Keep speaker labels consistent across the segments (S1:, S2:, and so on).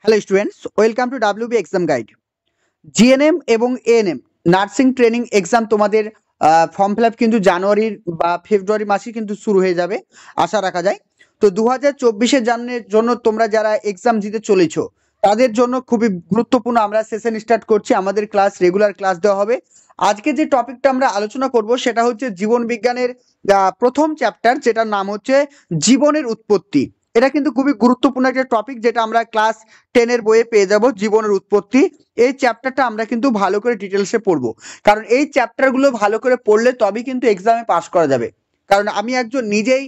S1: Hello students, welcome to WB exam guide. GNM এবং ANM nursing training exam তোমাদের form fill up কিন্তু জানুয়ারির বা ফেব্রুয়ারি মাসে কিন্তু শুরু হয়ে যাবে আশা রাখা যায়। তো 2024-এর জন্য তোমরা যারা এক্সাম দিতে চলেছো তাদের জন্য খুবই গুরুত্বপূর্ণ আমরা সেশন স্টার্ট করছি। আমাদের ক্লাস রেগুলার ক্লাস দেওয়া হবে। আজকে যে টপিকটা আমরা আলোচনা করব সেটা হচ্ছে জীবন বিজ্ঞানের প্রথম চ্যাপ্টার, যেটার নাম হচ্ছে জীবনের উৎপত্তি। এটা কিন্তু খুবই গুরুত্বপূর্ণ একটা টপিক, যেটা আমরা ক্লাস 10-এর বইয়ে পেয়ে যাব। জীবনের উৎপত্তি এই চ্যাপ্টারটা আমরা কিন্তু ভালো করে ডিটেলসে পড়বো, কারণ এই চ্যাপ্টারগুলো ভালো করে পড়লে তবেই কিন্তু এক্সামে পাস করা যাবে। কারণ আমি একজন নিজেই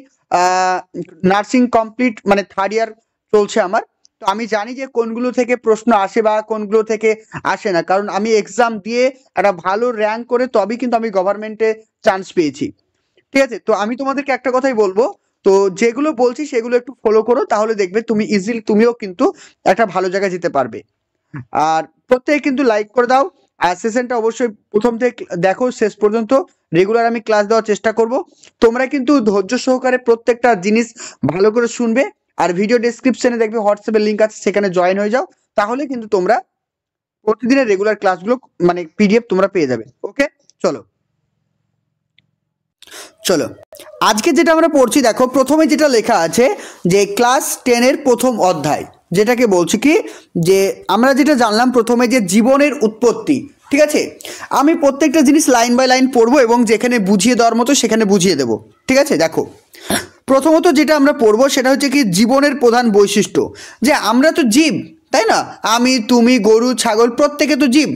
S1: নার্সিং কমপ্লিট মানে থার্ড ইয়ার চলছে আমার, তো আমি জানি যে কোনগুলো থেকে প্রশ্ন আসে বা কোনগুলো থেকে আসে না, কারণ আমি এক্সাম দিয়ে একটা ভালো র্যাঙ্ক করে তবেই কিন্তু আমি গভর্নমেন্টে চান্স পেয়েছি। ঠিক আছে, তো আমি তোমাদেরকে একটা কথাই বলবো, তো যেগুলো বলছি সেগুলো একটু ফলো করো, তাহলে দেখবে তুমি ইজিলি তুমিও কিন্তু একটা ভালো জায়গায় যেতে পারবে। আর প্রত্যেকে কিন্তু লাইক করে দাও, আর সেশনটা অবশ্যই প্রথম থেকে দেখো শেষ পর্যন্ত। রেগুলার আমি ক্লাস দেওয়ার চেষ্টা করব। তোমরা কিন্তু ধৈর্য সহকারে প্রত্যেকটা জিনিস ভালো করে শুনবে। আর ভিডিও ডেসক্রিপশনে দেখবে হোয়াটসঅ্যাপের লিঙ্ক আছে, সেখানে জয়েন হয়ে যাও, তাহলে কিন্তু তোমরা প্রতিদিনের রেগুলার ক্লাসগুলো মানে পিডিএফ তোমরা পেয়ে যাবে। ওকে, চলো চলো আজকে যেটা আমরা পড়ছি, দেখো প্রথমে যেটা লেখা আছে যে ক্লাস 10-এর প্রথম অধ্যায়, যেটাকে বলছি কি যে আমরা যেটা জানলাম প্রথমে যে জীবনের উৎপত্তি। ঠিক আছে, আমি প্রত্যেকটা জিনিস লাইন বাই লাইন পড়বো এবং যেখানে বুঝিয়ে দেওয়ার মতো সেখানে বুঝিয়ে দেবো। ঠিক আছে, দেখো প্রথমত যেটা আমরা পড়বো সেটা হচ্ছে কি জীবনের প্রধান বৈশিষ্ট্য। যে আমরা তো জীব, তাই না? আমি, তুমি, গরু, ছাগল প্রত্যেকে তো জীব।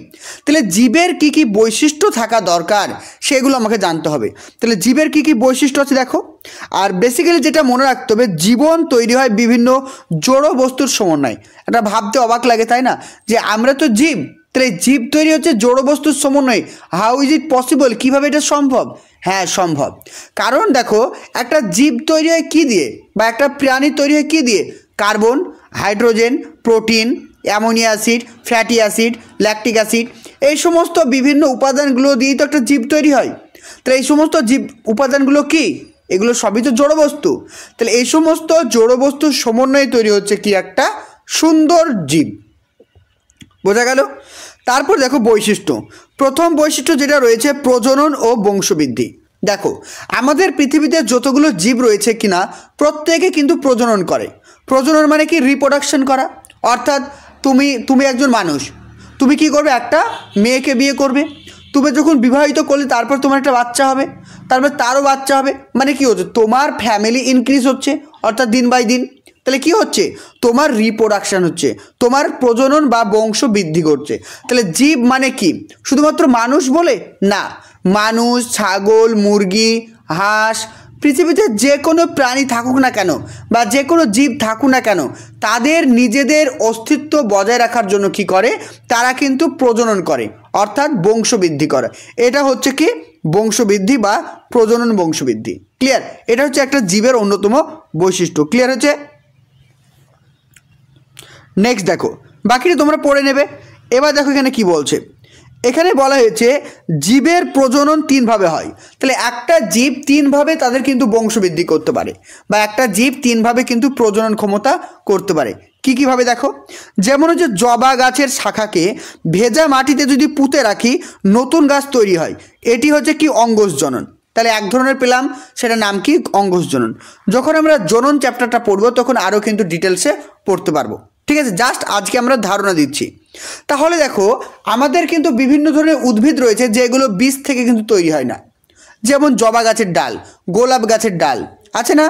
S1: তাহলে জীবের কি কি বৈশিষ্ট্য থাকা দরকার সেগুলো আমাকে জানতে হবে। তাহলে জীবের কি কি বৈশিষ্ট্য আছে দেখো। আর বেসিক্যালি যেটা মনে রাখতে হবে, জীবন তৈরি হয় বিভিন্ন জড় বস্তুর সমন্বয়। এটা ভাবতে অবাক লাগে, তাই না? যে আমরা তো জীব, তাহলে জীব তৈরি হচ্ছে জড় বস্তুর সমন্বয়। How is it possible? কীভাবে এটা সম্ভব? হ্যাঁ সম্ভব, কারণ দেখো একটা জীব তৈরি হয় কী দিয়ে, বা একটা প্রাণী তৈরি হয় কী দিয়ে? Carbon, hydrogen, protein, ammonia acid, fatty acid, lactic acid, এই সমস্ত বিভিন্ন উপাদানগুলো দিয়েই তো একটা জীব তৈরি হয়। তাহলে এই সমস্ত জীব উপাদানগুলো কি? এগুলো সবই তো জড় বস্তু। তাহলে এই সমস্ত জড় বস্তুর সমন্বয়ে তৈরি হচ্ছে কি একটা সুন্দর জীব। বোঝা গেল? তারপর দেখো বৈশিষ্ট্য। প্রথম বৈশিষ্ট্য যেটা রয়েছে প্রজনন ও বংশবৃদ্ধি। দেখো আমাদের পৃথিবীতে যতগুলো জীব রয়েছে কিনা প্রত্যেকে কিন্তু প্রজনন করে। প্রজনন মানে কি? রিপ্রোডাকশন করা। অর্থাৎ তুমি একজন মানুষ, তুমি কি করবে? একটা মেয়েকে বিয়ে করবে। তুমি যখন বিবাহিত করলে তারপর তোমার একটা বাচ্চা হবে, তারপর তারও বাচ্চা হবে। মানে কি হচ্ছে? তোমার ফ্যামিলি ইনক্রিজ হচ্ছে, অর্থাৎ দিন বাই দিন। তাহলে কি হচ্ছে? তোমার রিপ্রোডাকশন হচ্ছে, তোমার প্রজনন বা বংশ বৃদ্ধি করছে। তাহলে জীব মানে কি? শুধুমাত্র মানুষ বলে না, মানুষ, ছাগল, মুরগি, হাঁস, পৃথিবীতে যে কোনো প্রাণী থাকুক না কেন বা যে কোনো জীব থাকুক না কেন, তাদের নিজেদের অস্তিত্ব বজায় রাখার জন্য কি করে? তারা কিন্তু প্রজনন করে, অর্থাৎ বংশবৃদ্ধি করে। এটা হচ্ছে কি? বংশবৃদ্ধি বা প্রজনন বংশবৃদ্ধি। ক্লিয়ার? এটা হচ্ছে একটা জীবের অন্যতম বৈশিষ্ট্য। ক্লিয়ার হচ্ছে? নেক্সট দেখো, বাকিটা তোমরা পড়ে নেবে। এবার দেখো এখানে কি বলছে। এখানে বলা হয়েছে জীবের প্রজনন তিনভাবে হয়। তাহলে একটা জীব তিনভাবে তাদের কিন্তু বংশবৃদ্ধি করতে পারে, বা একটা জীব তিনভাবে কিন্তু প্রজনন ক্ষমতা করতে পারে। কি কিভাবে দেখো। যেমন হচ্ছে জবা গাছের শাখাকে ভেজা মাটিতে যদি পুঁতে রাখি নতুন গাছ তৈরি হয়, এটি হচ্ছে কি? অঙ্গজ জনন। তাহলে এক ধরনের পেলাম, সেটার নাম কি? অঙ্গজ জনন। যখন আমরা জনন চ্যাপ্টারটা পড়বো তখন আরও কিন্তু ডিটেলসে পড়তে পারবো। ঠিক আছে, জাস্ট আজকে আমরা ধারণা দিচ্ছি। তাহলে দেখো আমাদের কিন্তু বিভিন্ন ধরনের উদ্ভিদ রয়েছে যেগুলো বীজ থেকে কিন্তু তৈরি হয় না। যেমন জবা গাছের ডাল, গোলাপ গাছের ডাল আছে না?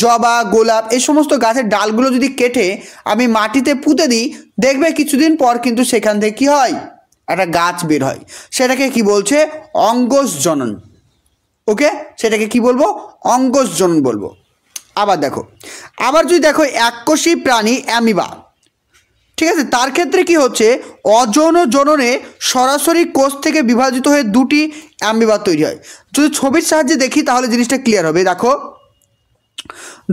S1: জবা, গোলাপ, এই সমস্ত গাছের ডালগুলো যদি কেটে আমি মাটিতে পুঁতে দিই, দেখবে কিছুদিন পর কিন্তু সেখান থেকে কি হয়? একটা গাছ বের হয়। সেটাকে কি বলছে? অঙ্গজ জনন। ওকে, সেটাকে কি বলবো? অঙ্গজ জনন বলবো। আবার দেখো, আবার যদি দেখো এককোষী প্রাণী অ্যামিবা, ঠিক আছে, তার ক্ষেত্রে কি হচ্ছে? অযৌন জননে সরাসরি কোষ থেকে বিভাজিত হয়ে দুটি অ্যামিবা তৈরি হয়। যদি ছবির সাহায্যে দেখি তাহলে জিনিসটা ক্লিয়ার হবে। দেখো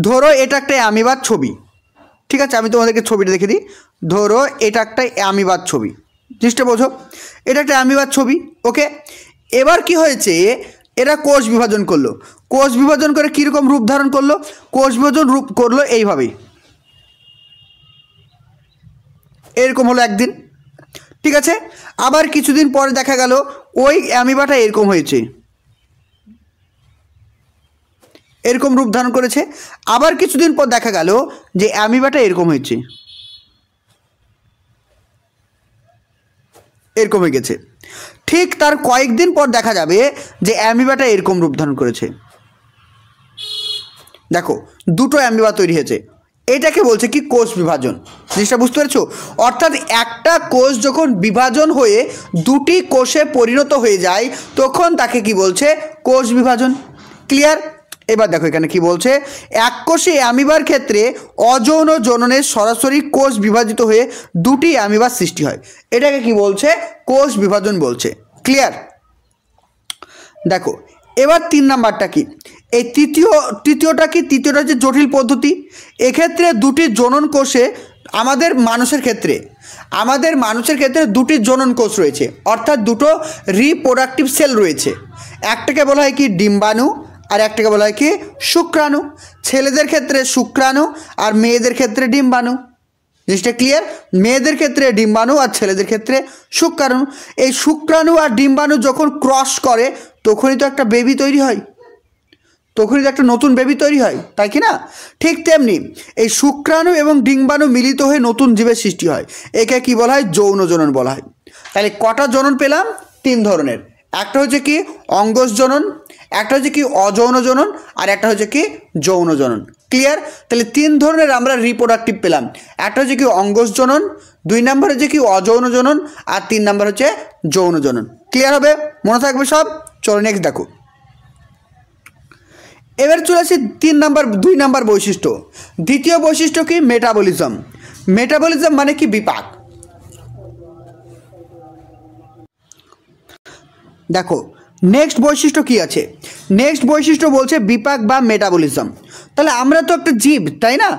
S1: ধরো এটা একটা অ্যামিবার ছবি। ঠিক আছে, আমি তোমাদেরকে ছবিটা দেখে দিই। ধরো এটা একটা অ্যামিবার ছবি, জিনিসটা বোঝো। এটা একটা অ্যামিবার ছবি। ওকে, এবার কি হয়েছে? এরা কোষ বিভাজন করলো। কোষ বিভাজন করে কীরকম রূপ ধারণ করলো? কোষ বিভাজন রূপ করলো এইভাবেই। এরকম হলো একদিন, ঠিক আছে। আবার কিছুদিন পরে দেখা গেল ওই অ্যামিবাটা এরকম হয়েছে, এরকম রূপ ধারণ করেছে। আবার কিছুদিন পর দেখা গেল যে অ্যামিবাটা এরকম হয়েছে, এরকম হয়ে গেছে। ঠিক তার কয়েকদিন পর দেখা যাবে যে অ্যামিবাটা এরকম রূপ ধারণ করেছে। দেখো দুটো অ্যামিবা তৈরি হয়েছে, এটাকে বলছে কি কোষ বিভাজন। জিনিসটা বুঝতে পেরেছো? অর্থাৎ একটা কোষ যখন বিভাজন হয়ে দুটি কোষে পরিণত হয়ে যায় তখন তাকে কি বলছে? কোষ বিভাজন। ক্লিয়ার? এবার দেখো এখানে কি বলছে, এককোষী অ্যামিবার ক্ষেত্রে অযৌন জননের সরাসরি কোষ বিভাজিত হয়ে দুটি অ্যামিবার সৃষ্টি হয়, এটাকে কি বলছে? কোষ বিভাজন বলছে। ক্লিয়ার? দেখো এবার 3 নাম্বারটা কি, এই তৃতীয়টা কি? তৃতীয়টা হচ্ছে জটিল পদ্ধতি। এক্ষেত্রে দুটি জনন কোষে আমাদের মানুষের ক্ষেত্রে দুটি জনন কোষ রয়েছে, অর্থাৎ দুটো রিপ্রোডাক্টিভ সেল রয়েছে। একটাকে বলা হয় কি? ডিম্বাণু, আর একটাকে বলা হয় কি? শুক্রাণু। ছেলেদের ক্ষেত্রে শুক্রাণু আর মেয়েদের ক্ষেত্রে ডিম্বাণু। জিনিসটা ক্লিয়ার? মেয়েদের ক্ষেত্রে ডিম্বাণু আর ছেলেদের ক্ষেত্রে শুক্রাণু। এই শুক্রাণু আর ডিম্বাণু যখন ক্রস করে তখনই তো একটা বেবি তৈরি হয়, তখনই তো একটা নতুন বেবি তৈরি হয়, তাই কি না? ঠিক তেমনি এই শুক্রাণু এবং ডিম্বাণু মিলিত হয়ে নতুন জীবের সৃষ্টি হয়, একে কি বলা হয়? যৌন জনন বলা হয়। তাহলে কটা জনন পেলাম? 3 ধরনের। একটা হচ্ছে কি? অঙ্গজ জনন, একটা হচ্ছে কি? অযৌন জনন, আর একটা হচ্ছে কি? যৌন জনন। ক্লিয়ার? তাহলে 3 ধরনের আমরা রিপ্রোডাক্টিভ পেলাম। একটা হচ্ছে কি? অঙ্গজ জনন, 2 নাম্বার হচ্ছে কি? অযৌন জনন, আর 3 নাম্বার হচ্ছে যৌন জনন। ক্লিয়ার হবে? মনে থাকবে সব? চলো নেক্সট দেখো। এবার চলে আসি 2 নাম্বার বৈশিষ্ট্য। দ্বিতীয় বৈশিষ্ট্য কি? মেটাবলিজম। মেটাবলিজম মানে কি? বিপাক। দেখো নেক্সট বৈশিষ্ট্য কি আছে? নেক্সট বৈশিষ্ট্য বলছে বিপাক বা মেটাবলিজম। তাহলে আমরা তো একটা জীব, তাই না?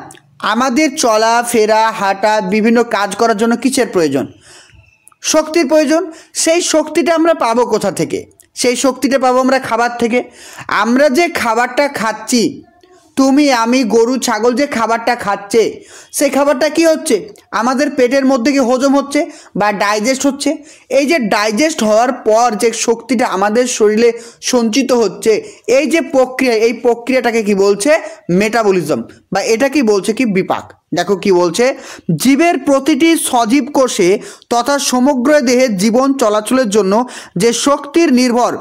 S1: আমাদের চলা ফেরা হাঁটা বিভিন্ন কাজ করার জন্য কিসের প্রয়োজন? শক্তির প্রয়োজন। সেই শক্তিটা আমরা পাবো কোথা থেকে? সেই শক্তিটা পাবো আমরা খাবার থেকে। আমরা যে খাবারটা খাচ্ছি, তুমি আমি গরু ছাগল যে খাবারটা খাচ্ছে, সেই খাবারটা কি হচ্ছে? আমাদের পেটের মধ্যে কি হজম হচ্ছে বা ডাইজেস্ট হচ্ছে। এই যে ডাইজেস্ট হওয়ার পর যে শক্তিটা আমাদের শরীরে সঞ্চিত হচ্ছে, এই যে প্রক্রিয়া, এই প্রক্রিয়াটাকে কি বলছে? মেটাবলিজম, বা এটা কি বলছে কি? বিপাক। দেখো কি বলছে, জীবের প্রতিটি সজীব কোষে তথা সমগ্র দেহে জীবন চলাচলের জন্য যে শক্তির নির্ভর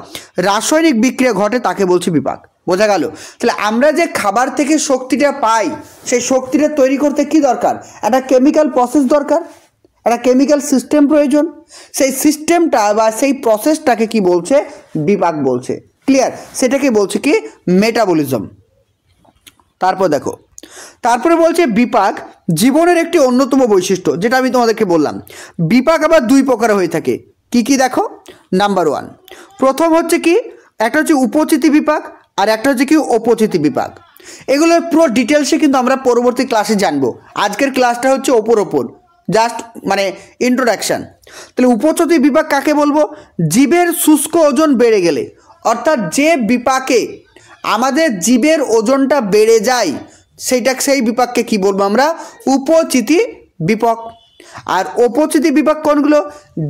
S1: রাসায়নিক বিক্রিয়া ঘটে তাকে বলছে বিপাক। বোঝা গেল? তাহলে আমরা যে খাবার থেকে শক্তিটা পাই, সেই শক্তিটা তৈরি করতে কি দরকার? একটা কেমিক্যাল প্রসেস দরকার, একটা কেমিক্যাল সিস্টেম প্রয়োজন। সেই সিস্টেমটা বা সেই প্রসেসটাকে কি বলছে? বিপাক বলছে। ক্লিয়ার? সেটাকে বলছে কি? মেটাবলিজম। তারপর দেখো, তারপরে বলছে বিপাক জীবনের একটি অন্যতম বৈশিষ্ট্য, যেটা আমি তোমাদেরকে বললাম। বিপাক আবার 2 প্রকার হয়ে থাকে। কি কি দেখো? নাম্বার 1, প্রথম হচ্ছে কি? একটা হচ্ছে উপচিতি বিপাক, আর একটা হচ্ছে কি? অপচিতি বিপাক। এগুলোর পুরো ডিটেলসে কিন্তু আমরা পরবর্তী ক্লাসে জানবো। আজকের ক্লাসটা হচ্ছে ওপর জাস্ট মানে ইন্ট্রোডাকশান। তাহলে উপচিতি বিপাক কাকে বলবো? জীবের শুষ্ক ওজন বেড়ে গেলে, অর্থাৎ যে বিপাকে আমাদের জীবের ওজনটা বেড়ে যায়, সেই বিপাককে কি বলবো আমরা? উপচিতি বিপাক। আর অপচিতি বিপাক কোনগুলো?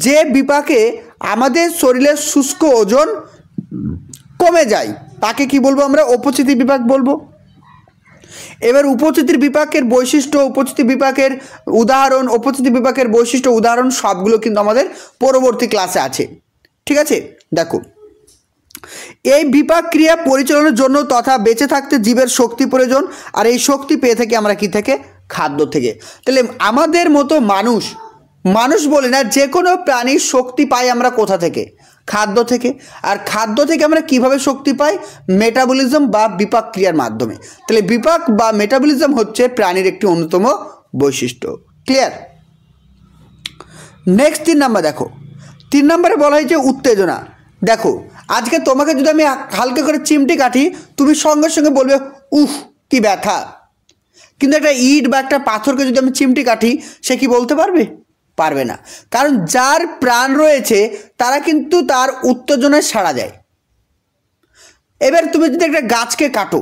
S1: যে বিপাকে আমাদের শরীরের শুষ্ক ওজন কমে যায় তাকে কি বলবো আমরা? অপচিতি বিপাক বলবো। এবার উপচিতির বিপাকের বৈশিষ্ট্য, উপচিতি বিপাকের উদাহরণ, উপচিতি বিপাকের বৈশিষ্ট্য উদাহরণ সবগুলো কিন্তু আমাদের পরবর্তী ক্লাসে আছে। ঠিক আছে? দেখো, এই বিপাক ক্রিয়া পরিচালনার জন্য তথা বেঁচে থাকতে জীবের শক্তি প্রয়োজন, আর এই শক্তি পেয়ে থাকি আমরা কি থেকে? খাদ্য থেকে। তাহলে আমাদের মতো মানুষ বলে না, যে কোনো প্রাণীর শক্তি পাই আমরা কোথা থেকে? খাদ্য থেকে। আর খাদ্য থেকে আমরা কিভাবে শক্তি পাই? মেটাবলিজম বা বিপাক ক্রিয়ার মাধ্যমে। তাহলে বিপাক বা মেটাবলিজম হচ্ছে প্রাণীর একটি অন্যতম বৈশিষ্ট্য। ক্লিয়ার? নেক্সট 3 নাম্বার দেখো। 3 নম্বরে বলা হয়েছে উত্তেজনা। দেখো আজকে তোমাকে যদি আমি হালকা করে চিমটি কাটি, তুমি সঙ্গে সঙ্গে বলবে উফ কি ব্যথা। কিন্তু একটা ইট বা একটা পাথরকে যদি আমি চিমটি কাটি, সে কি বলতে পারবে? পারবে না। কারণ যার প্রাণ রয়েছে তারা কিন্তু তার উত্তেজনায় সাড়া দেয়। এবার তুমি যদি একটা গাছকে কাটো,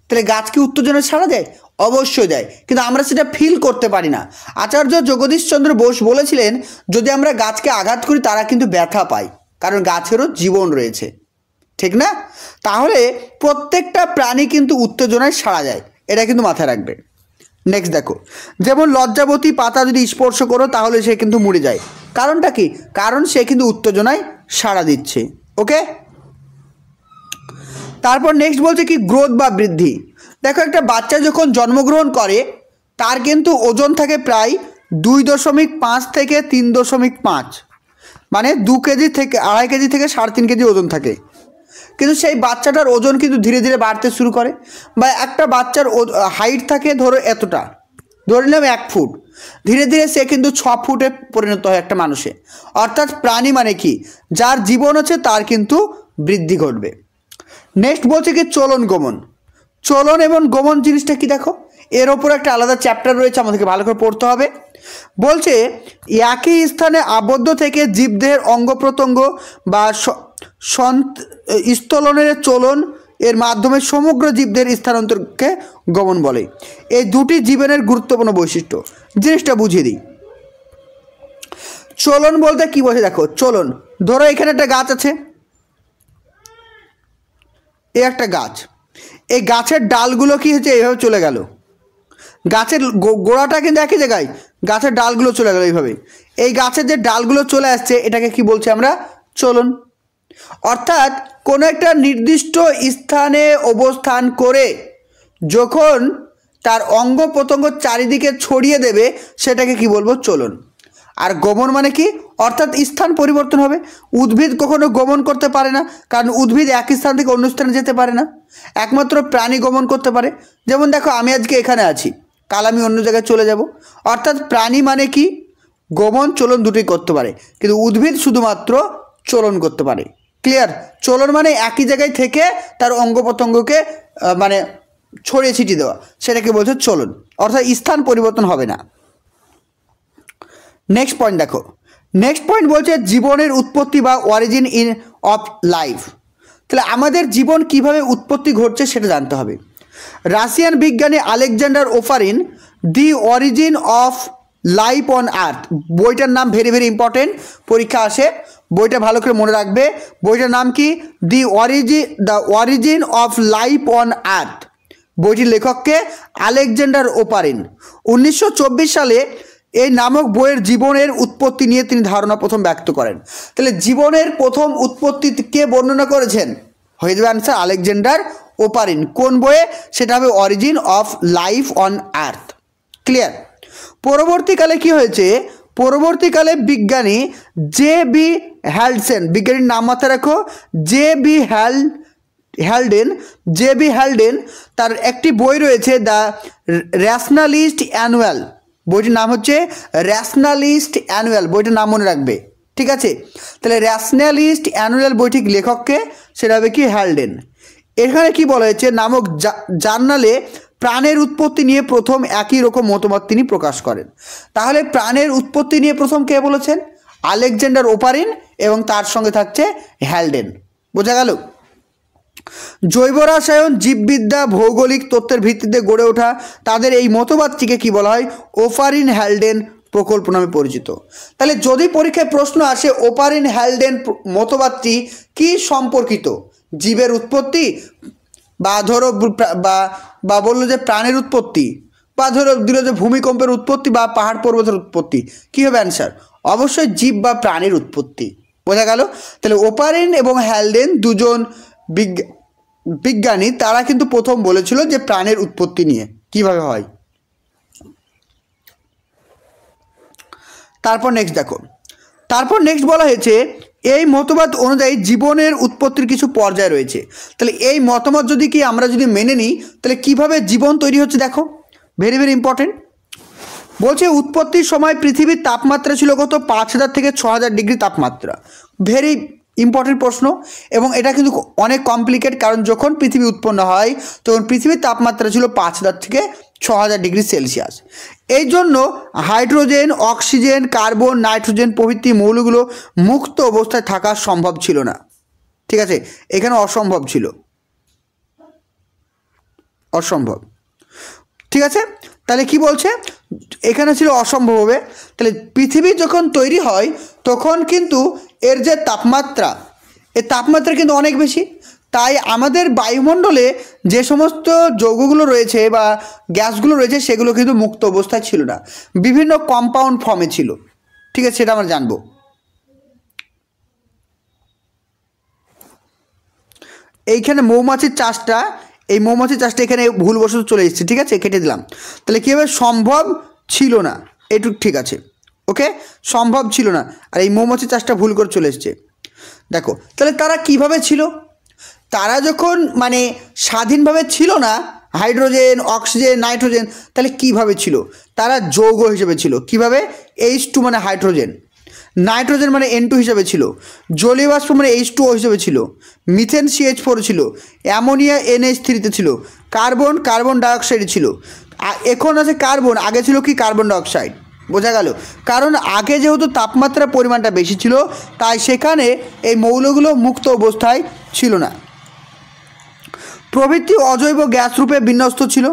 S1: তাহলে গাছ কি উত্তেজনায় সাড়া দেয়? অবশ্যই দেয়, কিন্তু আমরা সেটা ফিল করতে পারি না। আচার্য জগদীশচন্দ্র বোস বলেছিলেন যদি আমরা গাছকে আঘাত করি তারা কিন্তু ব্যথা পায়, কারণ গাছেরও জীবন রয়েছে, ঠিক না? তাহলে প্রত্যেকটা প্রাণী কিন্তু উত্তেজনায় সাড়া যায়, এটা কিন্তু মাথায় রাখবে। নেক্সট দেখো, যেমন লজ্জাবতী পাতা যদি স্পর্শ করো তাহলে সে কিন্তু মরে যায়। কারণটা কি? কারণ সে কিন্তু উত্তেজনায় সাড়া দিচ্ছে। ওকে, তারপর নেক্সট বলছে কি গ্রোথ বা বৃদ্ধি। দেখো একটা বাচ্চা যখন জন্মগ্রহণ করে তার কিন্তু ওজন থাকে প্রায় 2.5 থেকে 3.5, মানে 2 কেজি থেকে 2.5 কেজি থেকে 3.5 কেজি ওজন থাকে। কিন্তু সেই বাচ্চাটার ওজন কিন্তু ধীরে ধীরে বাড়তে শুরু করে। বা একটা বাচ্চার হাইট থাকে ধরো এতটা, ধরে নিলাম 1 ফুট, ধীরে ধীরে সে কিন্তু 6 ফুটে পরিণত হয় একটা মানুষে। অর্থাৎ প্রাণী মানে কি, যার জীবন আছে তার কিন্তু বৃদ্ধি ঘটবে। নেক্সট বলছে কি চলন গমন। চলন এবং গমন জিনিসটা কি দেখো, এর ওপর একটা আলাদা চ্যাপ্টার রয়েছে, আমাদেরকে ভালো করে পড়তে হবে। বলছে একই স্থানে আবদ্ধ থেকে জীবদেহের অঙ্গ প্রত্যঙ্গ বা স্থলনের চলন এর মাধ্যমে সমগ্র জীবদেহের স্থানান্তরকে গমন বলে। এই দুটি জীবনের গুরুত্বপূর্ণ বৈশিষ্ট্য, জিনিসটা বুঝিয়ে দিই। চলন বলতে কি বোঝে দেখো, চলন ধরো এখানে একটা গাছ আছে, এই একটা গাছ, এই গাছের ডালগুলো কি হচ্ছে এইভাবে চলে গেল, গাছের গোড়াটা কিন্তু একই জায়গায়, গাছের ডালগুলো চলে গেল এইভাবে। এই গাছের যে ডালগুলো চলে আসছে এটাকে কি বলছি আমরা, চলন। অর্থাৎ কোনো একটা নির্দিষ্ট স্থানে অবস্থান করে যখন তার অঙ্গ প্রত্যঙ্গ চারিদিকে ছড়িয়ে দেবে সেটাকে কি বলবো, চলন। আর গমন মানে কি, অর্থাৎ স্থান পরিবর্তন হবে। উদ্ভিদ কখনো গমন করতে পারে না, কারণ উদ্ভিদ এক স্থান থেকে অন্য স্থানে যেতে পারে না, একমাত্র প্রাণী গমন করতে পারে। যেমন দেখো আমি আজকে এখানে আছি, কাল আমি অন্য জায়গায় চলে যাব। অর্থাৎ প্রাণী মানে কি, গমন চলন দুটোই করতে পারে, কিন্তু উদ্ভিদ শুধুমাত্র চলন করতে পারে। ক্লিয়ার? চলন মানে একই জায়গায় থেকে তার অঙ্গ প্রত্যঙ্গকে মানে ছড়িয়ে ছিটিয়ে দেওয়া, সেটাকে বলছে চলন, অর্থাৎ স্থান পরিবর্তন হবে না। নেক্সট পয়েন্ট দেখো, নেক্সট পয়েন্ট বলছে জীবনের উৎপত্তি বা অরিজিন ইন অফ লাইফ। তাহলে আমাদের জীবন কিভাবে উৎপত্তি ঘটছে সেটা জানতে হবে। রাশিয়ান বিজ্ঞানী Alexander Oparin the origin of life on earth, বইটার নাম ভেরি ভেরি ইম্পর্টেন্ট, পরীক্ষা আসে, বইটা ভালো করে মনে রাখবে। বইটার নাম কি, the origin of life on earth. বইটির লেখককে আলেকজান্ডার ওপারিন। 1924 সালে এই নামক বইয়ের জীবনের উৎপত্তি নিয়ে তিনি ধারণা প্রথম ব্যক্ত করেন। তাহলে জীবনের প্রথম উৎপত্তি কে বর্ণনা করেছেন, হয়ে যাবে আনসার আলেকজান্ডার ওপারিন। কোন বইয়ে, সেটা হবে origin of life on earth. Clear? পরবর্তীকালে কি হয়েছে, পরবর্তীকালে বিজ্ঞানী জে.বি. হ্যালডেন, বিজ্ঞানীর নাম মাথায় রাখো, জে.বি. হ্যালডেন, তার একটি বই রয়েছে দ্য র্যাশনালিস্ট অ্যানুয়াল। বইটির নাম হচ্ছে র্যাশনালিস্ট অ্যানুয়াল, বইটার নাম মনে রাখবে, ঠিক আছে? তাহলে র্যাশনালিস্ট অ্যানুয়াল বইটির লেখককে, সেটা হবে কি, হ্যালডেন। এখানে কি বলা হয়েছে, নামক জার্নালে প্রাণের উৎপত্তি নিয়ে প্রথম একই রকম মতামত তিনি প্রকাশ করেন। তাহলে প্রাণের উৎপত্তি নিয়ে প্রথম কে বলেছেন, আলেকজান্ডার ওপারিন, এবং তার সঙ্গে থাকছে হ্যালডেন। বোঝা গেল? জৈব রসায়ন, জীববিদ্যা, ভৌগোলিক তত্ত্বের ভিত্তিতে গড়ে ওঠা তাদের এই মতবাদটিকে কি বলা হয়, ওপারিন হ্যালডেন প্রকল্প নামে পরিচিত। তাহলে যদি পরীক্ষায় প্রশ্ন আসে ওপারিন হ্যালডেন মতবাদটি কি সম্পর্কিত, জীবের উৎপত্তি, বা ধরো বা বললো যে প্রাণের উৎপত্তি, বা ধরো দিল যে ভূমিকম্পের উৎপত্তি বা পাহাড় পর্বতের উৎপত্তি, কী হবে অ্যান্সার? অবশ্যই জীব বা প্রাণীর উৎপত্তি। বোঝা গেল? তাহলে ওপারিন এবং হ্যালডেন দুজন বিজ্ঞানী, তারা কিন্তু প্রথম বলেছিল যে প্রাণের উৎপত্তি নিয়ে কিভাবে হয়। তারপর নেক্সট দেখো, তারপর নেক্সট বলা হয়েছে এই মতবাদ অনুযায়ী জীবনের উৎপত্তির কিছু পর্যায় রয়েছে। তাহলে এই মতামত যদি কি আমরা যদি মেনে নিই তাহলে কিভাবে জীবন তৈরি হচ্ছে দেখো, ভেরি ভেরি ইম্পর্টেন্ট। বলছে উৎপত্তির সময় পৃথিবীর তাপমাত্রা ছিল কত, 5000 থেকে 6000 ডিগ্রি তাপমাত্রা। ভেরি ইম্পর্টেন্ট প্রশ্ন, এবং এটা কিন্তু অনেক কমপ্লিকেট, কারণ যখন পৃথিবী উৎপন্ন হয় তখন পৃথিবীর তাপমাত্রা ছিল 5000 থেকে 6000 ডিগ্রি সেলসিয়াস। এই জন্য হাইড্রোজেন, অক্সিজেন, কার্বন, নাইট্রোজেন প্রভৃতি মৌলগুলো মুক্ত অবস্থায় থাকা সম্ভব ছিল না। ঠিক আছে, এখানে অসম্ভব ছিল, অসম্ভব। ঠিক আছে, তাহলে কি বলছে, এখানে ছিল অসম্ভব হবে। তাহলে পৃথিবী যখন তৈরি হয় তখন কিন্তু এর যে তাপমাত্রা, এর তাপমাত্রা কিন্তু অনেক বেশি। তাই আমাদের বায়ুমণ্ডলে যে সমস্ত যৌগগুলো রয়েছে বা গ্যাসগুলো রয়েছে সেগুলো কিন্তু মুক্ত অবস্থায় ছিল না, বিভিন্ন কম্পাউন্ড ফর্মে ছিল। ঠিক আছে, সেটা আমরা জানবো। এইখানে মৌমাছির চাষটা, এই মৌমাছির চাষটা এখানে ভুলবশত চলে এসেছে, ঠিক আছে, কেটে দিলাম। তাহলে কী হবে, সম্ভব ছিল না, এটুক ঠিক আছে, ওকে, সম্ভব ছিল না। আর এই মৌমাছি চাষটা ভুল করে চলে এসছে। দেখো তাহলে তারা কিভাবে ছিল, তারা যখন মানে স্বাধীনভাবে ছিল না, হাইড্রোজেন, অক্সিজেন, নাইট্রোজেন, তাহলে কিভাবে ছিল, তারা যৌগ হিসেবে ছিল। কিভাবে, H2 মানে হাইড্রোজেন, নাইট্রোজেন মানে N2 হিসেবে ছিল, জলীয় বাষ্প মানে H2O হিসেবে ছিল, মিথেন CH4 ছিল, অ্যামোনিয়া NH3 ছিল, কার্বন ডাইঅক্সাইড ছিল। এখন আছে কার্বন, আগে ছিল কি কার্বন ডাইঅক্সাইড। বোঝা গেল, কারণ আগে যেহেতু তাপমাত্রার পরিমাণটা বেশি ছিল তাই সেখানে এই মৌলগুলো মুক্ত অবস্থায় ছিল না। প্রভৃতি অজৈব গ্যাস রূপে বিন্যস্ত ছিল।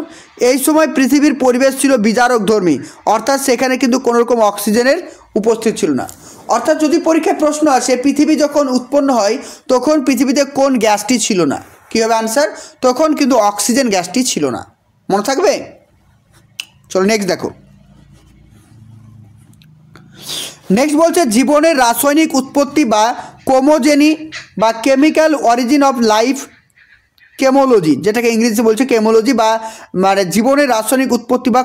S1: এই সময় পৃথিবীর পরিবেশ ছিল বিজারক ধর্মী, অর্থাৎ সেখানে কিন্তু কোনো রকম অক্সিজেনের উপস্থিত ছিল না। অর্থাৎ যদি পরীক্ষায় প্রশ্ন আসে পৃথিবী যখন উৎপন্ন হয় তখন পৃথিবীতে কোন গ্যাসটি ছিল না, কী হবে আনসার, তখন কিন্তু অক্সিজেন গ্যাসটি ছিল না। মনে থাকবে? চলো নেক্সট দেখো। নেক্সট বলছে জীবনের রাসায়নিক উৎপত্তি বা কোমোজেনি বা কেমিক্যাল অরিজিন অফ লাইফ, কেমোলজি, যেটাকে ইংরেজিতে বলছে কেমোলজি, বা মানে জীবনের রাসায়নিক উৎপত্তি বা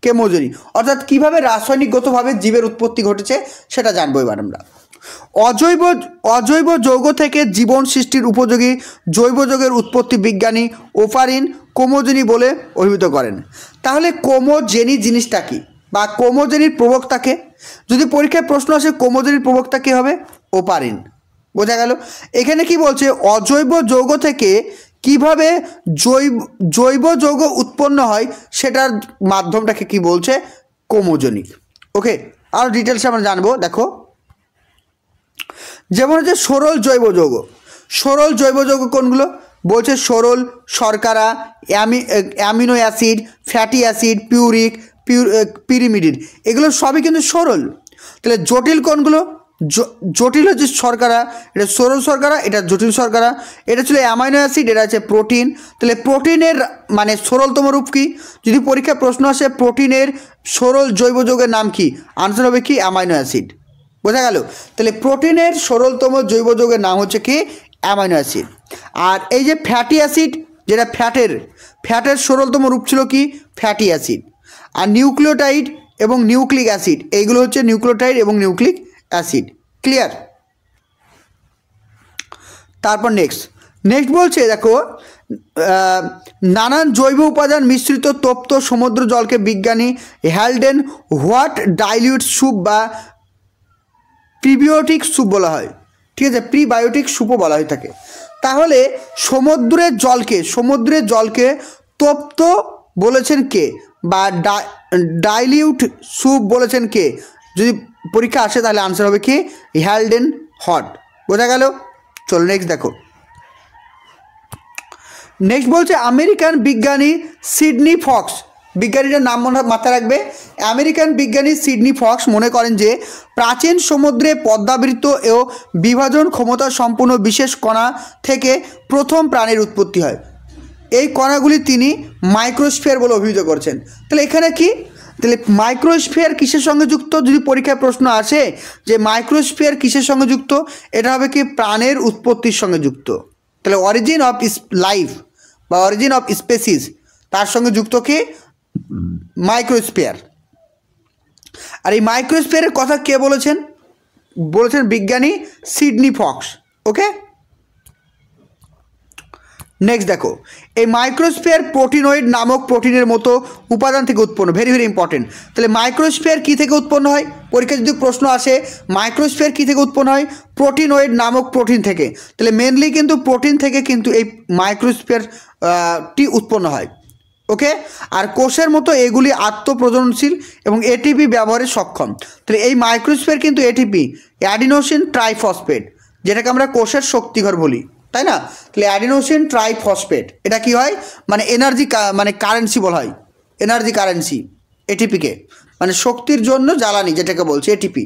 S1: কেমোজেনি, অর্থাৎ কীভাবে রাসায়নিকগতভাবে জীবের উৎপত্তি ঘটেছে সেটা জানবো এবার আমরা। অজৈব যৌগ থেকে জীবন সৃষ্টির উপযোগী জৈব যৌগের উৎপত্তি বিজ্ঞানী ওপারিন কোমোজেনি বলে অভিহিত করেন। তাহলে কোমোজেনি জিনিসটা কি, বা কোমোজেনির প্রবক্তাকে, যদি পরীক্ষায় প্রশ্ন আসে কোমোজেনির প্রবক্তা কী হবে, ওপারিন। বোঝা গেল, এখানে কি বলছে, অজৈব যৌগ থেকে কিভাবে জৈব যৌগ উৎপন্ন হয় সেটার মাধ্যমটাকে কি বলছে, কোমোজেনিক। ওকে, আর ডিটেলসে আমরা জানবো। দেখো যেমন হচ্ছে সরল জৈব যৌগ। সরল জৈব যৌগ কোনগুলো, বলছে সরল শর্করা, amino acid, fatty acid, pyrimidine, এগুলো সবই কিন্তু সরল। তাহলে জটিল কোনগুলো, জটিল হচ্ছে শর্করা, এটা সরল শর্করা, এটা জটিল শর্করা। এটা ছিল অ্যামাইনো অ্যাসিড, এটা হচ্ছে প্রোটিন। তাহলে প্রোটিনের মানে সরলতম রূপ কী, যদি পরীক্ষায় প্রশ্ন আসে প্রোটিনের সরল জৈব যৌগের নাম কি, আনসার হবে কি, অ্যামাইনো অ্যাসিড। বোঝা গেল, তাহলে প্রোটিনের সরলতম জৈব যৌগের নাম হচ্ছে কি, অ্যামাইনো অ্যাসিড। আর এই যে ফ্যাটি অ্যাসিড, যেটা ফ্যাটের সরলতম রূপ ছিল কি, ফ্যাটি অ্যাসিড। আর নিউক্লিওটাইড এবং নিউক্লিক অ্যাসিড, এইগুলো হচ্ছে নিউক্লিওটাইড এবং নিউক্লিক অ্যাসিড। ক্লিয়ার? তারপর নেক্সট বলছে দেখো, নানান জৈব উপাদান মিশ্রিত তপ্ত সমুদ্র জলকে বিজ্ঞানী হ্যালডেন হোয়াট ডাইলিউট স্যুপ বা প্রিবিওটিক স্যুপ বলা হয়। ঠিক আছে, প্রিবায়োটিক স্যুপও বলা হয়ে থাকে। তাহলে সমুদ্রের জলকে তপ্ত বলেছেন কে, বা ডাইলিউট স্যুপ বলেছেন কে, যদি পরীক্ষা আসে তাহলে আনসার হবে কি, হ্যালডেন হট। বোঝা গেল? চলো নেক্সট দেখো। নেক্সট বলছে আমেরিকান বিজ্ঞানী সিডনি ফক্স, বিজ্ঞানীটার নাম মাথায় রাখবে, আমেরিকান বিজ্ঞানী সিডনি ফক্স মনে করেন যে প্রাচীন সমুদ্রে পদ্মাবৃত্ত ও বিভাজন ক্ষমতা সম্পন্ন বিশেষ কণা থেকে প্রথম প্রাণীর উৎপত্তি হয়। এই কণাগুলি তিনি মাইক্রোস্ফিয়ার বলে অভিহিত করছেন। তাহলে এখানে কি, তাহলে মাইক্রোস্ফিয়ার কিসের সঙ্গে যুক্ত, যদি পরীক্ষায় প্রশ্ন আসে যে মাইক্রোস্ফিয়ার কিসের সঙ্গে যুক্ত, এটা হবে কি, প্রাণের উৎপত্তির সঙ্গে যুক্ত। তাহলে অরিজিন অফ লাইফ বা অরিজিন অফ স্পেসিস, তার সঙ্গে যুক্ত কি, মাইক্রোস্ফিয়ার। আর এই মাইক্রোস্ফিয়ারের কথা কে বলেছেন বিজ্ঞানী সিডনি ফক্স। ওকে, নেক্সট দেখো, এই মাইক্রোস্ফিয়ার প্রোটিনয়েড নামক প্রোটিনের মতো উপাদান থেকে উৎপন্ন, ভেরি ইম্পর্টেন্ট। তাহলে মাইক্রোস্ফিয়ার কী থেকে উৎপন্ন হয়, পরীক্ষা যদি প্রশ্ন আসে মাইক্রোস্ফিয়ার কী থেকে উৎপন্ন হয়, প্রোটিনয়েড নামক প্রোটিন থেকে। তাহলে মেনলি কিন্তু প্রোটিন থেকে কিন্তু এই মাইক্রোস্ফিয়ারটি উৎপন্ন হয়। ওকে, আর কোষের মতো এগুলি আত্মপ্রজননশীল এবং এটিপি ব্যবহারে সক্ষম। তাহলে এই মাইক্রোস্ফিয়ার কিন্তু এটিপি, অ্যাডিনোসিন ট্রাইফসফেট, যেটাকে আমরা কোষের শক্তিঘর বলি, তাই না? তাহলে অ্যাডিনোসিন ট্রাইফসফেট, এটা কি হয়, মানে এনার্জি মানে কারেন্সি বলা হয়, এনার্জি কারেন্সি, এটিপিকে, মানে শক্তির জন্য জ্বালানি যেটাকে বলছে এটিপি,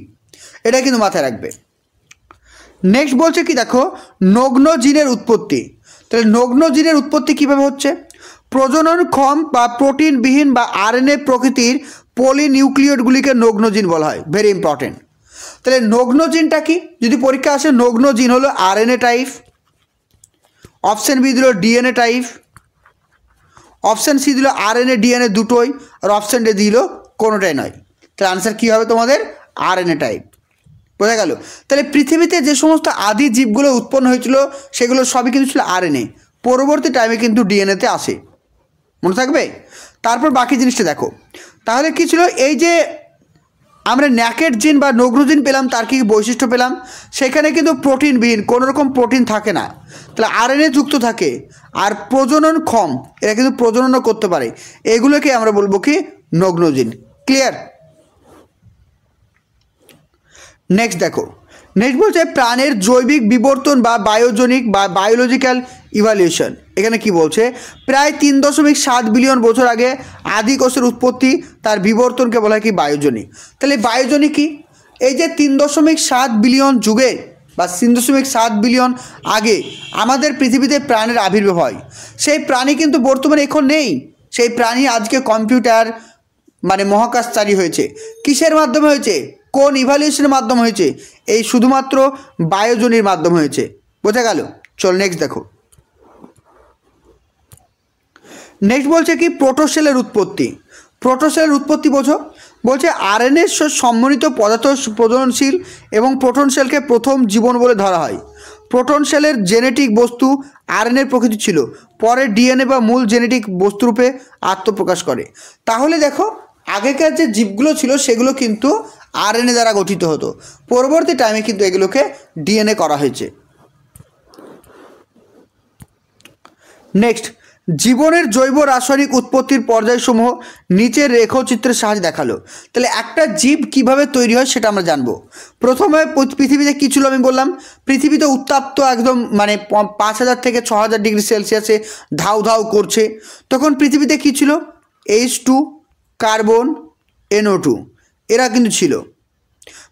S1: এটা কিন্তু মাথায় রাখবে। নেক্সট বলছে কি দেখো, নগ্ন জিনের উৎপত্তি। তাহলে নগ্ন জিনের উৎপত্তি কীভাবে হচ্ছে? প্রজননক্ষম বা প্রোটিনবিহীন বা আরএনএ প্রকৃতির পলিনিউক্লিয়েটগুলিকে নগ্ন জিন বলা হয়, ভেরি ইম্পর্টেন্ট। তাহলে নগ্ন জিনটা কি? যদি পরীক্ষা আসে, নগ্ন জিন হলো আরএনএ টাইপ, অপশান বি দিল ডিএনএ টাইপ, অপশান সি দিল আরএনএ ডিএনএ দুটোই, আর অপশান ডি দিল কোনোটাই নয়। তাহলে আনসার কী হবে তোমাদের? RNA type. বোঝা গেল? তাহলে পৃথিবীতে যে সমস্ত আদি জীবগুলো উৎপন্ন হয়েছিল সেগুলো সবই কিন্তু ছিল আরএনএ, পরবর্তী টাইমে কিন্তু ডিএনএতে আসে, মনে থাকবে। তারপর বাকি জিনিসটা দেখো, তাহলে কী ছিল? এই যে আমরা ন্যাকেড জিন বা নগ্ন জিন পেলাম, তার কী বৈশিষ্ট্য পেলাম? সেখানে কিন্তু প্রোটিনবিহীন, কোনো রকম প্রোটিন থাকে না, তাহলে আরএনএ যুক্ত থাকে, আর প্রজননক্ষম, এরা কিন্তু প্রজননও করতে পারে। এগুলোকে আমরা বলবো কি? নগ্ন জিন। ক্লিয়ার? নেক্সট দেখো, নেক্সট বলছে প্রাণের জৈবিক বিবর্তন বা বায়োজনিক বা বায়োলজিক্যাল ইভ্যালুয়েশন। এখানে কি বলছে? প্রায় 3.7 বিলিয়ন বছর আগে আদি কোষের উৎপত্তি, তার বিবর্তনকে বলা হয় কি? বায়োজনিক। তাহলে বায়োজনিক কি? এই যে 3.7 বিলিয়ন যুগে বা 3.7 বিলিয়ন আগে আমাদের পৃথিবীতে প্রাণের আবির্ভাব হয়, সেই প্রাণী কিন্তু বর্তমানে এখন নেই। সেই প্রাণী আজকে কম্পিউটার মানে মহাকাশচারী হয়েছে। কিসের মাধ্যমে হয়েছে? কোন ইভ্যালুয়েশনের মাধ্যমে হয়েছে? এই শুধুমাত্র বায়োজনির মাধ্যমে হয়েছে। বোঝা গেল? চল নেক্সট দেখো। নেক্সট বলছে কি? প্রোটোসেলের উৎপত্তি। প্রোটোসেলের উৎপত্তি বোঝো। বলছে আরএনএ সম্মিলিত পদার্থ প্রজননশীল এবং প্রোটন সেলকে প্রথম জীবন বলে ধরা হয়। প্রোটন সেলের জেনেটিক বস্তু আরএনএর প্রকৃতি ছিল, পরে ডিএনএ বা মূল জেনেটিক বস্তুরূপে আত্মপ্রকাশ করে। তাহলে দেখো, আগেকার যে জীবগুলো ছিল সেগুলো কিন্তু আরএনএ দ্বারা গঠিত হতো, পরবর্তী টাইমে কিন্তু এগুলোকে ডিএনএ করা হয়েছে। নেক্সট, জীবনের জৈব রাসায়নিক উৎপত্তির পর্যায়সমূহ নিচের রেখাচিত্রের সাহায্যে দেখালো। তাহলে একটা জীব কিভাবে তৈরি হয় সেটা আমরা জানবো। প্রথমে পৃথিবীতে কী ছিল আমি বললাম, পৃথিবীতে উত্তাপ্ত একদম মানে 5000 থেকে 6000 ডিগ্রি সেলসিয়াসে ধাউ ধাউ করছে। তখন পৃথিবীতে কী ছিল? H2, কার্বন, NO2 এরা কিন্তু ছিল।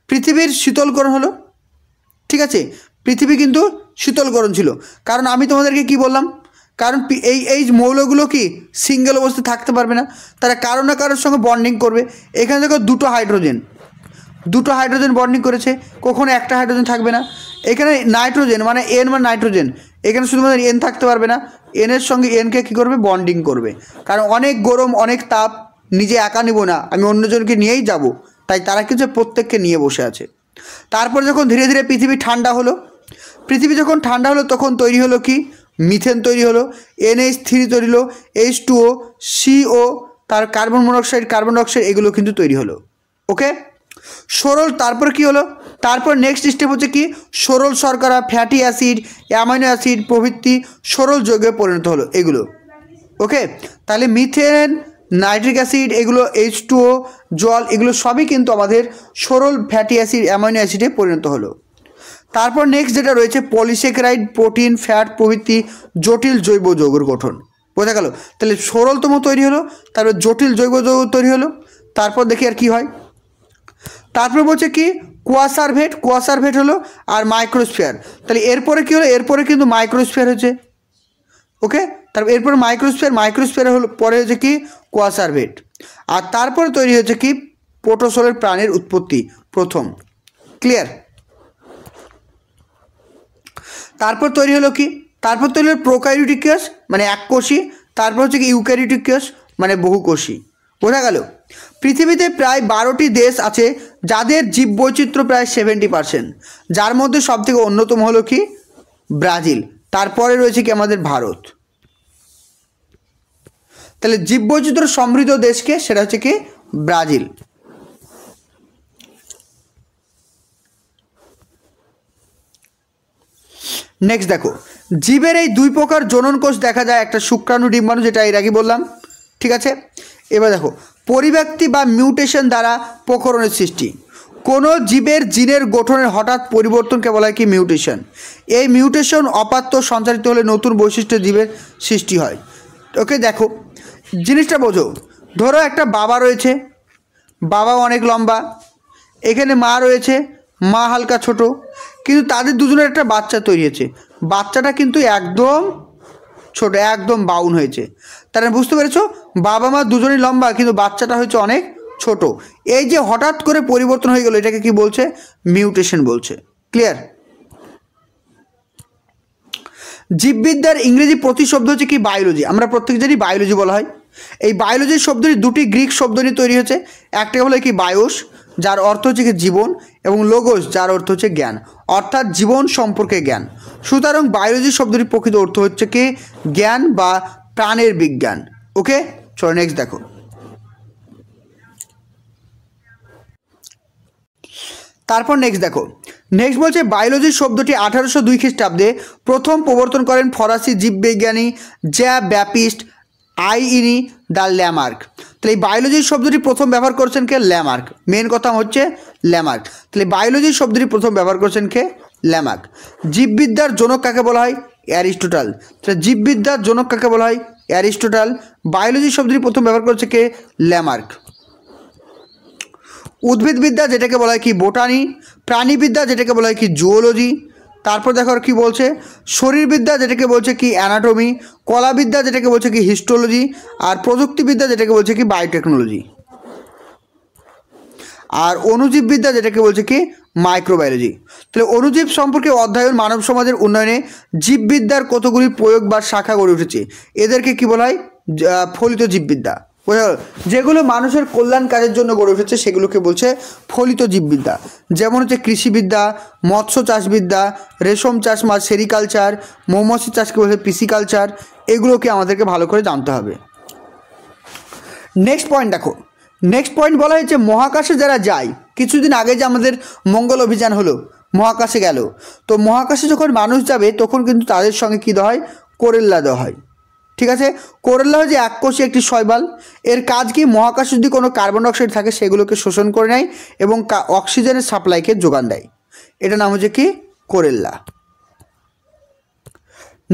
S1: পৃথিবীর শীতলকরণ হলো, ঠিক আছে, পৃথিবী কিন্তু শীতলকরণ ছিল। কারণ আমি তোমাদেরকে কি বললাম, কারণ এই মৌলগুলো কি সিঙ্গেল অবস্থায় থাকতে পারবে না, তারা কারো না কারোর সঙ্গে বন্ডিং করবে। এখানে দেখো দুটো হাইড্রোজেন বন্ডিং করেছে, কখনো একটা হাইড্রোজেন থাকবে না। এখানে নাইট্রোজেন মানে এন মানে নাইট্রোজেন, এখানে শুধুমাত্র এন থাকতে পারবে না, এনের সঙ্গে এনকে কী করবে? বন্ডিং করবে। কারণ অনেক গরম, অনেক তাপ, নিজে একা নিব না, আমি অন্যজনকে নিয়েই যাব, তাই তারা কিন্তু প্রত্যেককে নিয়ে বসে আছে। তারপর যখন ধীরে ধীরে পৃথিবী ঠান্ডা হলো, তখন তৈরি হলো কি? মিথেন তৈরি হলো, NH3 তৈরি হলো, H2O, CO, তার কার্বন মনোক্সাইড, কার্বন ডাইঅক্সাইড এগুলো কিন্তু তৈরি হলো। ওকে, সরল। তারপর কি হলো? তারপর নেক্সট স্টেপ হচ্ছে কি? সরল শর্করা, ফ্যাটি অ্যাসিড, অ্যামাইনো অ্যাসিড প্রভৃতি সরল যৌগে পরিণত হলো এগুলো। ওকে, তাহলে মিথেন, নাইট্রিক অ্যাসিড এগুলো, H2O, জল, এগুলো সবই কিন্তু আমাদের সরল ফ্যাটি অ্যাসিড, অ্যামাইনো অ্যাসিডে পরিণত হলো। তারপর নেক্সট যেটা রয়েছে পলিস্যাকারাইড, প্রোটিন, ফ্যাট প্রভৃতি জটিল জৈব যৌগের গঠন। বোঝা গেল? তাহলে সরলতম তৈরি হলো, তারপর জটিল জৈব যৌগ তৈরি হলো। তারপর দেখি আর কি হয়। তারপর বলছে কি? কোয়াসারভেট হলো, আর মাইক্রোস্ফিয়ার। তাহলে এরপরে কী হলো? এরপরে কিন্তু মাইক্রোস্ফিয়ার হচ্ছে। ওকে, তারপর এরপরে মাইক্রোস্ফিয়ার হলো, পরে হচ্ছে কি? কোয়াসারভেট। আর তারপরে তৈরি হচ্ছে কি? প্রোটোসোলের প্রাণীর উৎপত্তি প্রথম। ক্লিয়ার? তারপর তৈরি হলো কি? তারপর তৈরি হলো প্রোক্যারিওটিক মানে এককোষী, তারপর হচ্ছে কি ইউক্যারিওটিক মানে বহুকোষী। বোঝা গেল? পৃথিবীতে প্রায় 12টি দেশ আছে যাদের জীববৈচিত্র্য প্রায় 70%, যার মধ্যে সবথেকে অন্যতম হলো কি? ব্রাজিল। তারপরে রয়েছে কি? আমাদের ভারত। তাহলে জীববৈচিত্র্য সমৃদ্ধ দেশকে সেটা হচ্ছে কি? ব্রাজিল। নেক্সট দেখো, জীবের এই দুই প্রকার জনন কোষ দেখা যায়, একটা শুক্রাণু, ডিম্বাণু, যেটা এর আগে বললাম। ঠিক আছে, এবার দেখো পরিব্যক্তি বা মিউটেশন দ্বারা প্রকরণের সৃষ্টি। কোনো জীবের জিনের গঠনের হঠাৎ পরিবর্তনকে বলা হয় কি? মিউটেশন। এই মিউটেশন অপাত্য সঞ্চারিত হলে নতুন বৈশিষ্ট্য জীবের সৃষ্টি হয়। ওকে, দেখো জিনিসটা বোঝো, ধরো একটা বাবা রয়েছে, বাবা অনেক লম্বা, এখানে মা রয়েছে, মা হালকা ছোট, কিন্তু তাদের দুজনের একটা বাচ্চা তৈরি হয়েছে, বাচ্চাটা কিন্তু একদম ছোট, একদম বাউন হয়েছে। তাহলে বুঝতে পেরেছো, বাবা মা দুজনেই লম্বা কিন্তু বাচ্চাটা হচ্ছে অনেক ছোট। এই যে হঠাৎ করে পরিবর্তন হয়ে গেল, এটাকে কি বলছে? মিউটেশন বলছে। ক্লিয়ার? জীববিদ্যার ইংরেজি প্রতিশব্দ হচ্ছে কি? বায়োলজি। আমরা প্রত্যেক জানি বায়োলজি বলা হয়। এই বায়োলজির শব্দটি দুটি গ্রিক শব্দ নিয়ে তৈরি হয়েছে। একটাকে বলে কি বায়োস, যার অর্থ হচ্ছে কি জীবন, এবং লোগোস, যার অর্থ হচ্ছে জ্ঞান, অর্থাৎ জীবন সম্পর্কে জ্ঞান। সুতরাং বায়োলজি শব্দটির প্রকৃত অর্থ হচ্ছে কি জ্ঞান বা প্রাণের বিজ্ঞান। ওকে, চলো নেক্সট দেখো। তারপর নেক্সট দেখো, নেক্সট বলছে বায়োলজি শব্দটি 1802 খ্রিস্টাব্দে প্রথম প্রবর্তন করেন ফরাসি জীববিজ্ঞানী জ্যা ব্যাপিস্ট আইইনি দ্য ল্যামার্ক। তাহলে এই বায়োলজি শব্দটি প্রথম ব্যবহার করেছেন কে? ল্যামার্ক। মেন কথা হচ্ছে ল্যামার্ক। তাহলে বায়োলজি শব্দটি প্রথম ব্যবহার করেছেন কে? ল্যামার্ক। জীববিদ্যার জনক কাকে বলা হয়? অ্যারিস্টটল। তাহলে জীববিদ্যার জনক কাকে বলা হয়? অ্যারিস্টটল। বায়োলজি শব্দটি প্রথম ব্যবহার করেছে কে? ল্যামার্ক। উদ্ভিদবিদ্যা যেটাকে বলা হয় কি? বোটানি। প্রাণীবিদ্যা যেটাকে বলা হয় কি? জুওলজি। তারপর দেখো আর কি বলছে, শরীরবিদ্যা যেটাকে বলছে কি? অ্যানাটমি। কলাবিদ্যা যেটাকে বলছে কি? হিস্টোলজি। আর প্রযুক্তিবিদ্যা যেটাকে বলছে কি? বায়োটেকনোলজি। আর অণুজীববিদ্যা যেটাকে বলছে কি? মাইক্রোবায়োলজি। তাহলে অণুজীব সম্পর্কে অধ্যয়ন মানব সমাজের উন্নয়নে জীববিদ্যার কতগুলি প্রয়োগ বা শাখা গড়ে উঠেছে, এদেরকে কি বলা হয়? ফলিত জীববিদ্যা। যেগুলো মানুষের কল্যাণ কাজের জন্য গড়ে উঠেছে সেগুলোকে বলছে ফলিত জীববিদ্যা। যেমন হচ্ছে কৃষিবিদ্যা, মৎস্য চাষবিদ্যা, রেশম চাষ, মাছ সেরিকালচার, মৌমাছি চাষকে বলছে পিসিকালচার। এগুলোকে আমাদেরকে ভালো করে জানতে হবে। নেক্সট পয়েন্ট দেখো, নেক্সট পয়েন্ট বলা হয়েছে মহাকাশে যারা যায়। কিছুদিন আগে যে আমাদের মঙ্গল অভিযান হলো, মহাকাশে গেল, তো মহাকাশে যখন মানুষ যাবে তখন কিন্তু তাদের সঙ্গে কী দেওয়া হয়? কোরেল্লা দেওয়া হয়। ঠিক আছে, কোরেল্লা হচ্ছে এককোষী একটি শৈবাল। এর কাজ কি? মহাকাশে যদি কোনো কার্বন ডাইঅক্সাইড থাকে সেগুলোকে শোষণ করে নেয় এবং অক্সিজেনের সাপ্লাইকে যোগান দেয়। এটার নাম হচ্ছে কি? কোরেল্লা।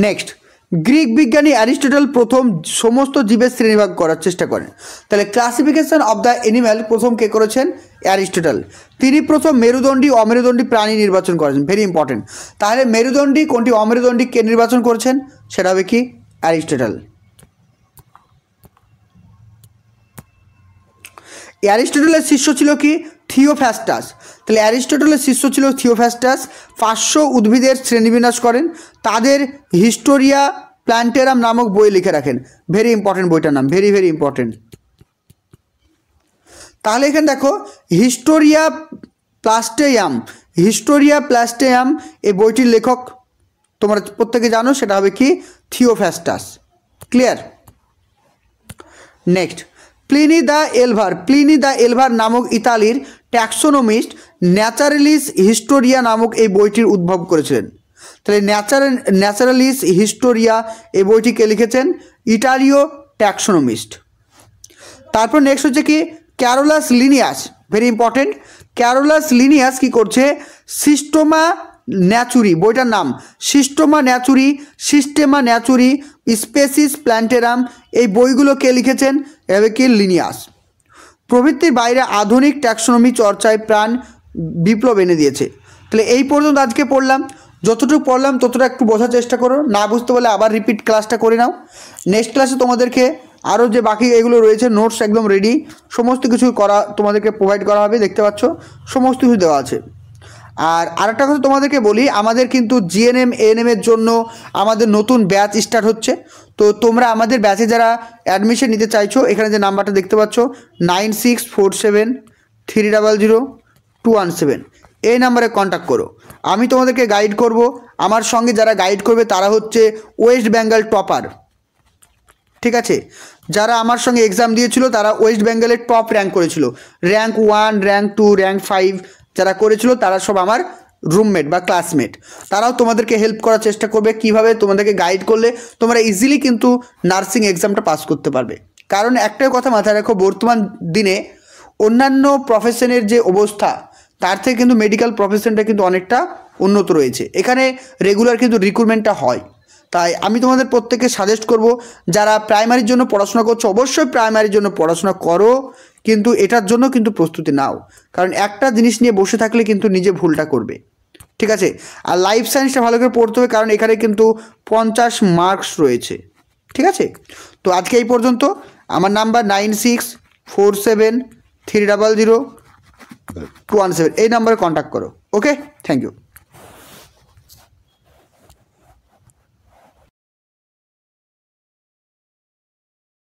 S1: নেক্সট, গ্রিক বিজ্ঞানী অ্যারিস্টটল প্রথম সমস্ত জীবের শ্রেণীভাগ করার চেষ্টা করেন। তাহলে ক্লাসিফিকেশন অফ দ্য অ্যানিম্যাল প্রথম কে করেছেন? অ্যারিস্টটল। তিনি প্রথম মেরুদণ্ডী অমেরুদণ্ডী প্রাণী নির্বাচন করেছেন। Very important. তাহলে মেরুদণ্ডী কোনটি, অমেরুদণ্ডী কে নির্বাচন করেছেন? সেটা হবে কি? অ্যারিস্টটল। অ্যারিস্টটলের শিষ্য ছিল কি? থিওফ্রাস্টাস। তাহলে অ্যারিস্টটলের শিষ্য ছিল থিওফ্রাস্টাস। 500 উদ্ভিদের শ্রেণীবিন্যাস করেন, তাদের হিস্টোরিয়া প্ল্যান্টেরাম নামক বই লিখে রাখেন। ভেরি ইম্পর্টেন্ট বইটার নাম, ভেরি ভেরি ইম্পর্টেন্ট। তাহলে এখানে দেখো হিস্টোরিয়া প্লাস্টেয়াম, হিস্টোরিয়া প্লাস্টেয়াম এই বইটির লেখক তোমরা প্রত্যেকে জানো, সেটা হবে কি? Theophrastus. Clear? Next, Pliny the এলভার। প্লিনি দ্য এলভার নামক ইতালির ট্যাক্সোনমিস্ট ন্যাচারালিস হিস্টোরিয়া নামক এই বইটির উদ্ভব করেছিলেন। তাহলে ন্যাচারালিস হিস্টোরিয়া এই বইটিকে লিখেছেন ইটালীয় ট্যাক্সোনমিস্ট। তারপর নেক্সট হচ্ছে কি? Carolus Linnaeus. Very important. Carolus Linnaeus কি করছে? সিস্টোমা ন্যাচুরি, বইটার নাম সিস্টোমা ন্যাচুরি, সিস্টেমা ন্যাচুরি, স্পেসিস প্ল্যান্টেরাম, এই বইগুলো কে লিখেছেন? এভাবে কি? লিনিয়াস। প্রভৃতির বাইরে আধুনিক ট্যাক্সোনমি চর্চায় প্রাণ বিপ্লব এনে দিয়েছে। তাহলে এই পর্যন্ত আজকে পড়লাম। যতটুকু পড়লাম ততটা একটু বোঝার চেষ্টা করো, না বুঝতে পারলে আবার রিপিট ক্লাসটা করে নাও। নেক্সট ক্লাসে তোমাদেরকে আরও যে বাকি এগুলো রয়েছে নোটস একদম রেডি, সমস্ত কিছু করা তোমাদেরকে প্রোভাইড করা হবে। দেখতে পাচ্ছ সমস্ত কিছু দেওয়া আছে। আর আরেকটা কথা তোমাদেরকে বলি, আমাদের কিন্তু জিএনএম এএনএমের জন্য আমাদের নতুন ব্যাচ স্টার্ট হচ্ছে। তো তোমরা আমাদের ব্যাচে যারা অ্যাডমিশন নিতে চাইছো, এখানে যে নাম্বারটা দেখতে পাচ্ছ 9647300217, এই নাম্বারে কন্ট্যাক্ট করো। আমি তোমাদেরকে গাইড করব। আমার সঙ্গে যারা গাইড করবে তারা হচ্ছে ওয়েস্ট বেঙ্গল টপার। ঠিক আছে, যারা আমার সঙ্গে এক্সাম দিয়েছিল তারা ওয়েস্ট বেঙ্গলের টপ র্যাঙ্ক করেছিল, র্যাঙ্ক 1, র্যাঙ্ক 2, র্যাঙ্ক 5 যারা করেছিল তারা সব আমার রুমমেট বা ক্লাসমেট। তারাও তোমাদেরকে হেল্প করার চেষ্টা করবে কীভাবে তোমাদেরকে গাইড করলে তোমরা ইজিলি কিন্তু নার্সিং এক্সামটা পাস করতে পারবে। কারণ একটাই কথা মাথায় রাখো, বর্তমান দিনে অন্যান্য প্রফেশনের যে অবস্থা তার থেকে কিন্তু মেডিকেল প্রফেশনটা কিন্তু অনেকটা উন্নত রয়েছে। এখানে রেগুলার কিন্তু রিক্রুটমেন্টটা হয়। তাই আমি তোমাদের প্রত্যেককে সাজেস্ট করব, যারা প্রাইমারির জন্য পড়াশোনা করছো অবশ্যই প্রাইমারির জন্য পড়াশোনা করো, কিন্তু এটার জন্য কিন্তু প্রস্তুতি নাও, কারণ একটা জিনিস নিয়ে বসে থাকলে কিন্তু নিজে ভুলটা করবে। ঠিক আছে, আর লাইফ সায়েন্সটা ভালো করে পড়তে হবে, কারণ এখানে কিন্তু 50 মার্কস রয়েছে। ঠিক আছে, তো আজকে এই পর্যন্ত। আমার নাম্বার 9647300217, এই নাম্বারে কন্ট্যাক্ট করো। ওকে, থ্যাংক ইউ।